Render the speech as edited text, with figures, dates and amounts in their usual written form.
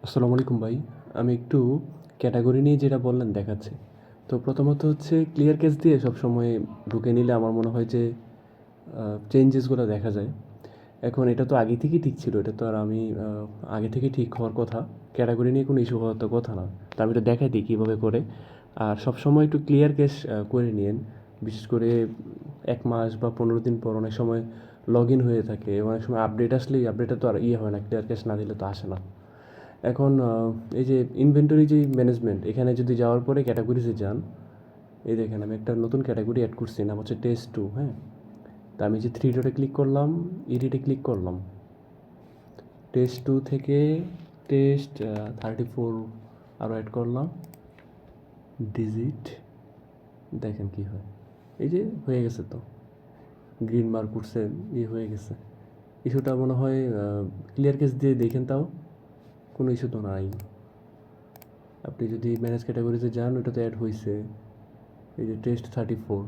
আসসালামু আলাইকুম ভাই। আমি একটু ক্যাটাগরি নিয়ে যেটা বললেন দেখাচ্ছি। তো প্রথমত হচ্ছে ক্লিয়ার কেস দিয়ে সবসময় ঢুকে নিলে আমার মনে হয় যে চেঞ্জেসগুলো দেখা যায়। এখন এটা তো আগে থেকেই ঠিক ছিল। এটা তো আর আমি আগে থেকে ঠিক হওয়ার কথা। ক্যাটাগরি নিয়ে কোনো ইস্যু হওয়ার তো কথা না। তো আমি তো দেখাই দিই কীভাবে করে। আর সবসময় একটু ক্লিয়ার কেস করে নিয়েন। বিশেষ করে ১ মাস বা ১৫ দিন পর অনেক সময় লগ ইন হয়ে থাকে। অনেক সময় আপডেট আসলেই আপডেটটা তো আর হয় না। ক্লিয়ার কেস না দিলে তো আসে না। এখন এই যে ইনভেন্টরি যে ম্যানেজমেন্ট এখানে যদি যাওয়ার পরে ক্যাটাগরিজে যান, এই দেখেন আমি একটা নতুন ক্যাটাগরি অ্যাড করছি, নাম হচ্ছে টেস্ট টু। হ্যাঁ, তা আমি যে থ্রি ডটে ক্লিক করলাম, এডিটে ক্লিক করলাম, টেস্ট টু থেকে টেস্ট 34 আরও অ্যাড করলাম, ডিজিট, দেখেন কি হয়। এই যে হয়ে গেছে, তো গ্রিন মার্ক উঠছে, হয়ে গেছে। ইস্যুটা মনে হয় ক্লিয়ার কেস দিয়ে দেখেন, তাও কোনো ইস্যু তো নাই। আপনি যদি ম্যানেজ ক্যাটাগরিতে যান, ওটা তো অ্যাড হয়েছে, এই যে টেস্ট 34।